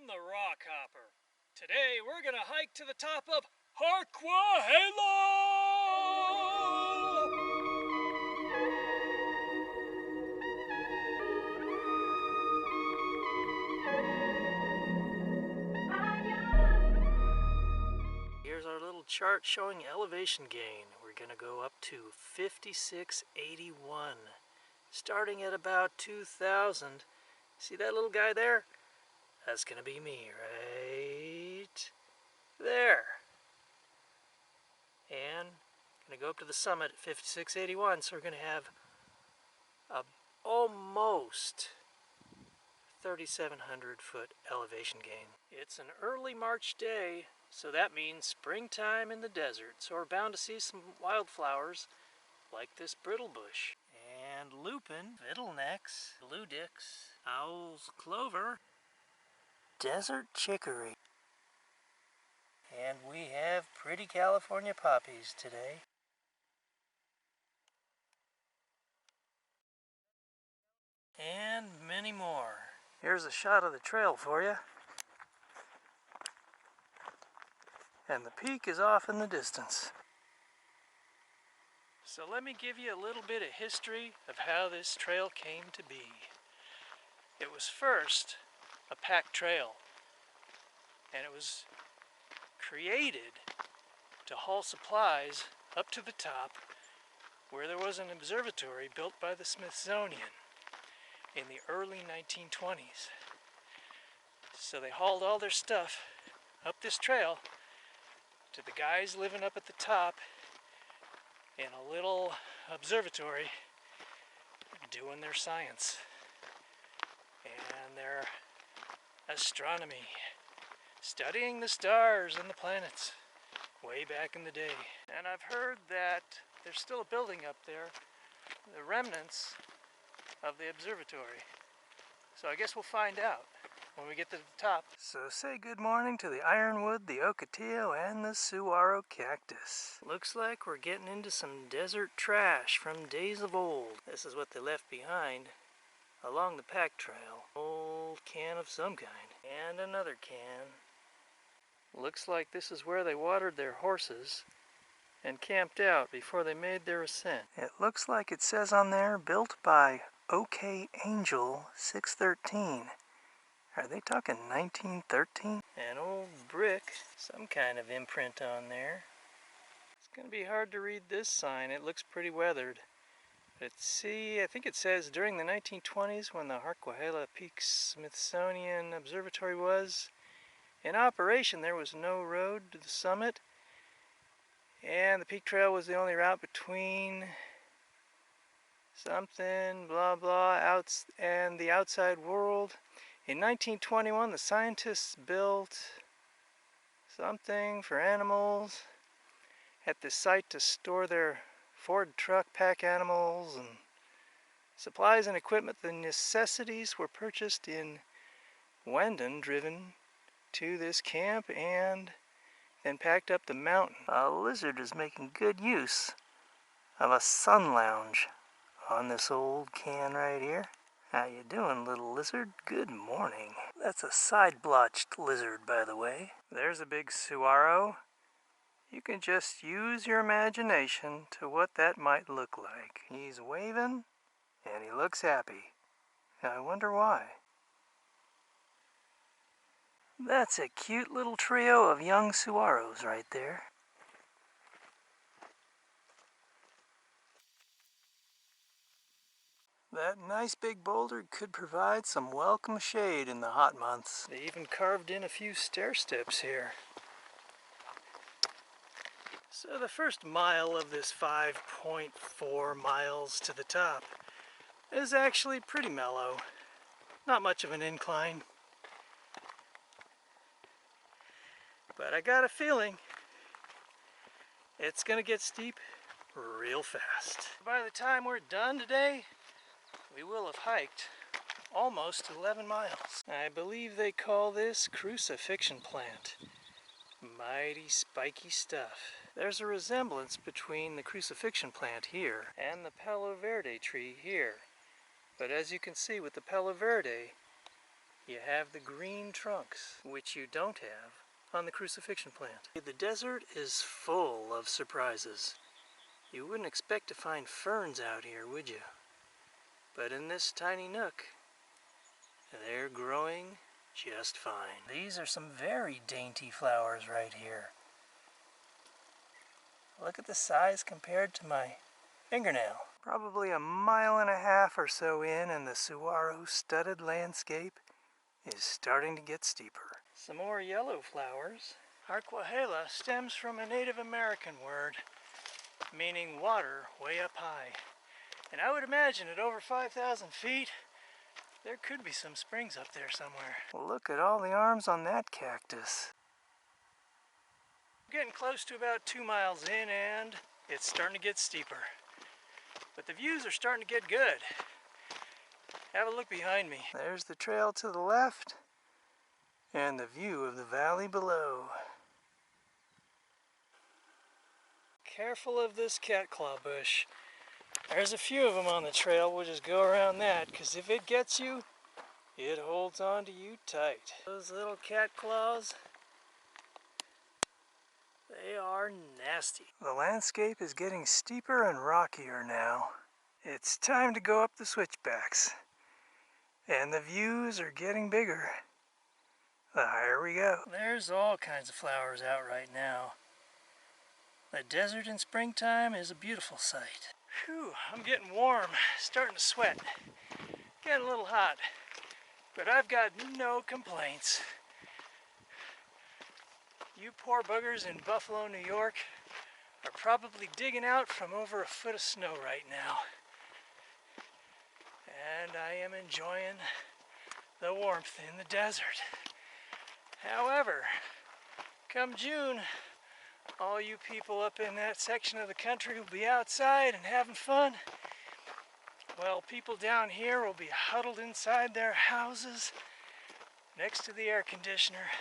the Rockhopper. Today we're gonna hike to the top of Harquahala! Here's our little chart showing elevation gain. We're gonna go up to 5681, starting at about 2000. See that little guy there? That's gonna be me right there. And gonna go up to the summit at 5681, so we're gonna have a almost 3,700 foot elevation gain. It's an early March day, so that means springtime in the desert. So we're bound to see some wildflowers like this brittle bush. And lupin, fiddlenecks, blue dicks, owl's clover, desert chicory. And we have pretty California poppies today. And many more. Here's a shot of the trail for you. And the peak is off in the distance. So let me give you a little bit of history of how this trail came to be. It was first a packed trail, and it was created to haul supplies up to the top where there was an observatory built by the Smithsonian in the early 1920s. So they hauled all their stuff up this trail to the guys living up at the top in a little observatory doing their science and their astronomy, studying the stars and the planets way back in the day. And I've heard that there's still a building up there, the remnants of the observatory. So I guess we'll find out when we get to the top. So say good morning to the ironwood, the ocotillo, and the saguaro cactus. Looks like we're getting into some desert trash from days of old. This is what they left behind along the pack trail. Old can of some kind. And another can. Looks like this is where they watered their horses and camped out before they made their ascent. It looks like it says on there, built by OK Angel 613. Are they talking 1913? An old brick, some kind of imprint on there. It's going to be hard to read this sign. It looks pretty weathered. But see, I think it says during the 1920s when the Harquahala Peak Smithsonian Observatory was in operation, there was no road to the summit. And the peak trail was the only route between something, blah blah, and the outside world. In 1921, the scientists built something for animals at the site to store their Ford truck pack animals and supplies and equipment. The necessities were purchased in Wendon, driven to this camp, and then packed up the mountain. A lizard is making good use of a sun lounge on this old can right here. How you doing, little lizard? Good morning. That's a side-blotched lizard, by the way. There's a big saguaro. You can just use your imagination to what that might look like. He's waving, and he looks happy. I wonder why. That's a cute little trio of young saguaros right there. That nice big boulder could provide some welcome shade in the hot months. They even carved in a few stair steps here. So the first mile of this 5.4 miles to the top is actually pretty mellow. Not much of an incline. But I got a feeling it's gonna get steep real fast. By the time we're done today, we will have hiked almost 11 miles. I believe they call this crucifixion plant. Mighty spiky stuff. There's a resemblance between the crucifixion plant here and the Palo Verde tree here. But as you can see with the Palo Verde, you have the green trunks, which you don't have on the crucifixion plant. The desert is full of surprises. You wouldn't expect to find ferns out here, would you? But in this tiny nook, they're growing just fine. These are some very dainty flowers right here. Look at the size compared to my fingernail. Probably 1.5 miles or so in, and the saguaro-studded landscape is starting to get steeper. Some more yellow flowers. Harquahala stems from a Native American word meaning water way up high. And I would imagine at over 5,000 feet, there could be some springs up there somewhere. Look at all the arms on that cactus. We're getting close to about 2 miles in, and it's starting to get steeper. But the views are starting to get good. Have a look behind me. There's the trail to the left, and the view of the valley below. Careful of this catclaw bush. There's a few of them on the trail. We'll just go around that, because if it gets you, it holds on to you tight. Those little catclaws, they are nasty. The landscape is getting steeper and rockier now. It's time to go up the switchbacks. And the views are getting bigger the higher we go. There's all kinds of flowers out right now. The desert in springtime is a beautiful sight. Whew, I'm getting warm, starting to sweat. Getting a little hot, but I've got no complaints. You poor buggers in Buffalo, New York are probably digging out from over 1 foot of snow right now. And I am enjoying the warmth in the desert. However, come June, all you people up in that section of the country will be outside and having fun. Well, people down here will be huddled inside their houses next to the air conditioner,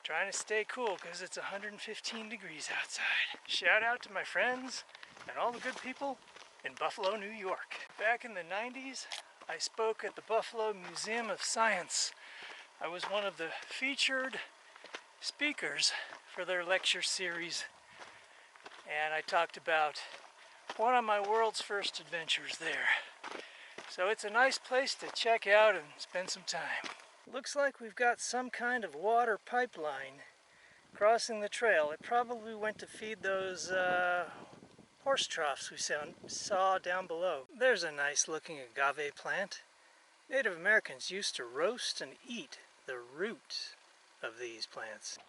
trying to stay cool because it's 115 degrees outside. Shout out to my friends and all the good people in Buffalo, New York. Back in the 90s, I spoke at the Buffalo Museum of Science. I was one of the featured speakers for their lecture series, and I talked about one of my world's first adventures there. So it's a nice place to check out and spend some time. Looks like we've got some kind of water pipeline crossing the trail. It probably went to feed those horse troughs we saw down below. There's a nice looking agave plant. Native Americans used to roast and eat the root of these plants.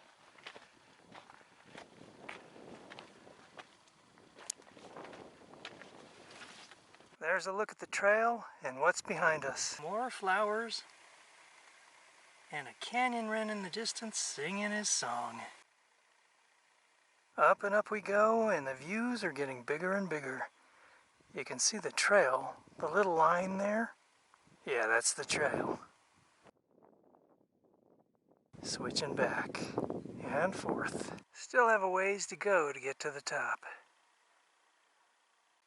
There's a look at the trail and what's behind us. More flowers and a canyon wren in the distance singing his song. Up and up we go, and the views are getting bigger and bigger. You can see the trail, the little line there. Yeah, that's the trail. Switching back and forth. Still have a ways to go to get to the top.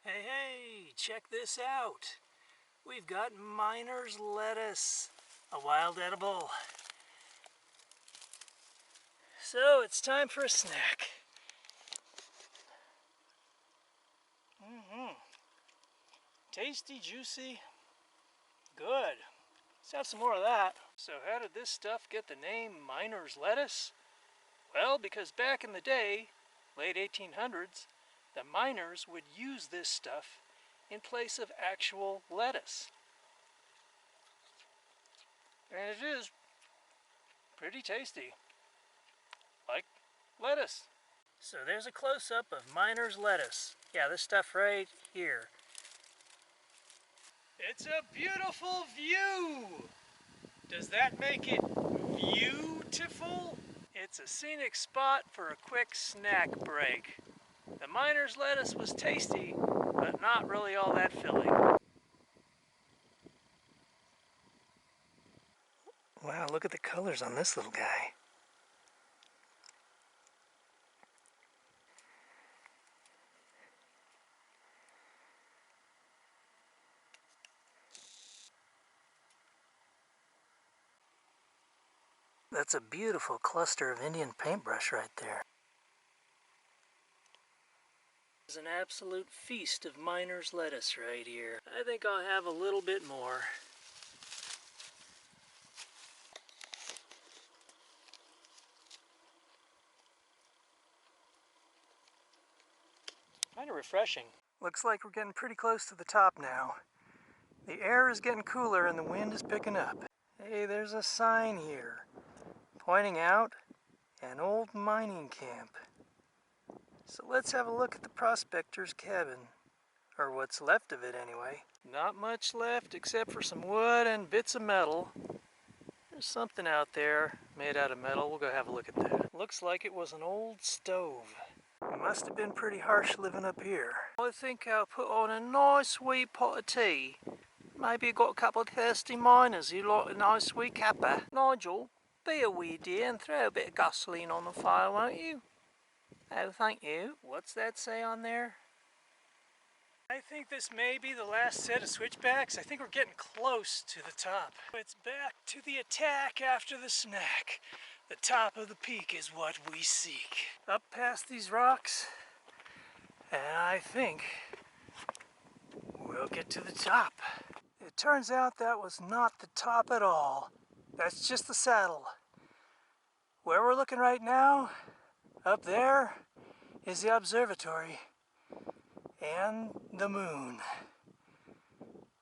Hey, hey, check this out. We've got miner's lettuce, a wild edible. So it's time for a snack. Tasty, juicy, good. Let's have some more of that. So how did this stuff get the name miner's lettuce? Well, because back in the day, late 1800s, the miners would use this stuff in place of actual lettuce. And it is pretty tasty, like lettuce. So there's a close-up of miner's lettuce. Yeah, this stuff right here. It's a beautiful view! Does that make it beautiful? It's a scenic spot for a quick snack break. The miner's lettuce was tasty, but not really all that filling. Wow, look at the colors on this little guy. That's a beautiful cluster of Indian paintbrush right there. It's an absolute feast of miner's lettuce right here. I think I'll have a little bit more. Kind of refreshing. Looks like we're getting pretty close to the top now. The air is getting cooler and the wind is picking up. Hey, there's a sign here pointing out an old mining camp. So let's have a look at the prospector's cabin, or what's left of it anyway. Not much left except for some wood and bits of metal. There's something out there made out of metal. We'll go have a look at that. Looks like it was an old stove. Must have been pretty harsh living up here. I think I'll put on a nice wee pot of tea. Maybe got a couple of thirsty miners who like a nice wee cuppa. Nigel, be a wee dear and throw a bit of gasoline on the fire, won't you? Oh, thank you. What's that say on there? I think this may be the last set of switchbacks. I think we're getting close to the top. It's back to the attack after the snack. The top of the peak is what we seek. Up past these rocks, and I think we'll get to the top. It turns out that was not the top at all. That's just the saddle. Where we're looking right now, up there, is the observatory and the moon.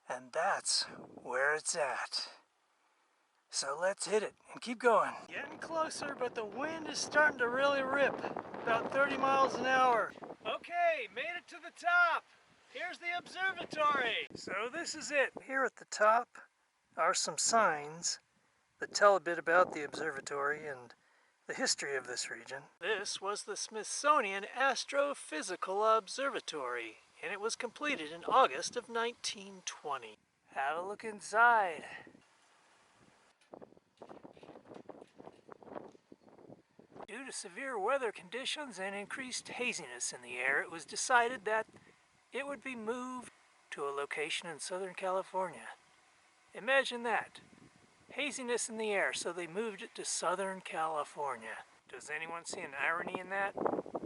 And that's where it's at. So let's hit it and keep going. Getting closer, but the wind is starting to really rip. About 30 miles an hour. Okay, made it to the top. Here's the observatory. So this is it. Here at the top are some signs that tell a bit about the observatory and the history of this region. This was the Smithsonian Astrophysical Observatory, and it was completed in August of 1920. Have a look inside. Due to severe weather conditions and increased haziness in the air, it was decided that it would be moved to a location in Southern California. Imagine that. Haziness in the air, so they moved it to Southern California. Does anyone see an irony in that?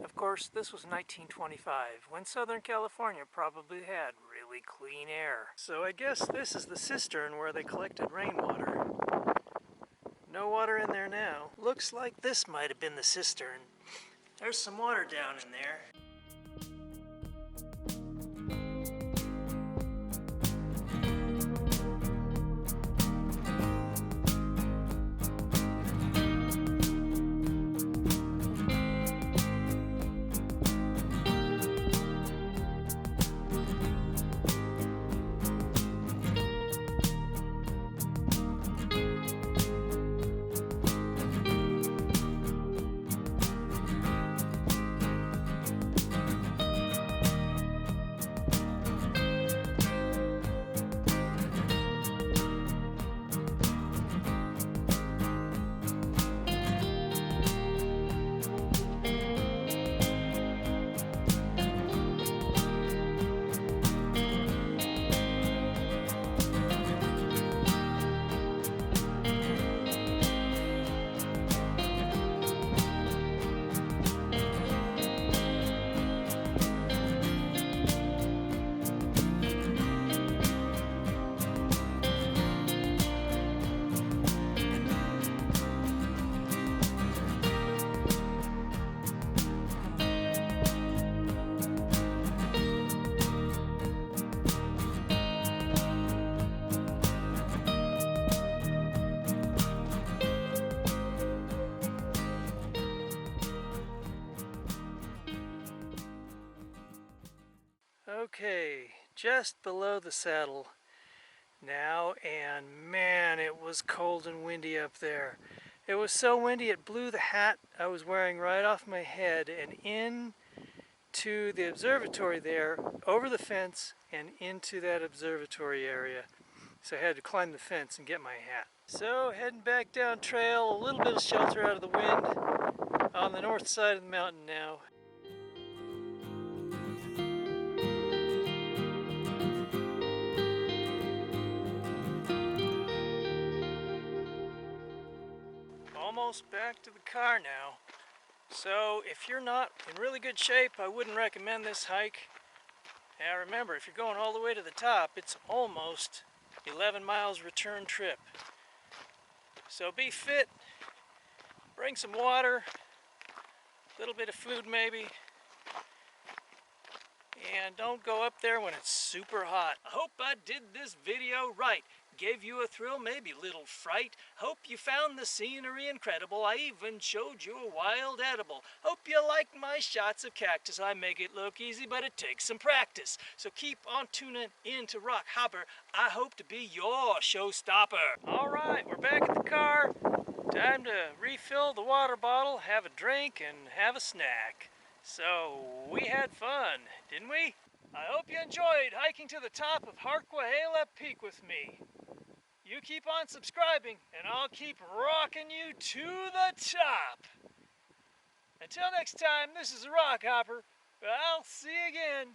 Of course, this was 1925, when Southern California probably had really clean air. So I guess this is the cistern where they collected rainwater. No water in there now. Looks like this might have been the cistern. There's some water down in there. Okay, just below the saddle now, and man, it was cold and windy up there. It was so windy it blew the hat I was wearing right off my head and into the observatory there, over the fence and into that observatory area. So I had to climb the fence and get my hat. So heading back down trail, a little bit of shelter out of the wind on the north side of the mountain now. almost back to the car now. So if you're not in really good shape, I wouldn't recommend this hike. Now remember, if you're going all the way to the top, it's almost 11 miles return trip. So be fit, bring some water, a little bit of food maybe, and don't go up there when it's super hot. I hope I did this video right. Gave you a thrill, maybe a little fright. Hope you found the scenery incredible. I even showed you a wild edible. Hope you liked my shots of cactus. I make it look easy, but it takes some practice. So keep on tuning in to Rockhopper. I hope to be your showstopper. All right, we're back at the car. Time to refill the water bottle, have a drink, and have a snack. So we had fun, didn't we? I hope you enjoyed hiking to the top of Harquahala Peak with me. You keep on subscribing, and I'll keep rocking you to the top. Until next time, this is Rockhopper. I'll see you again.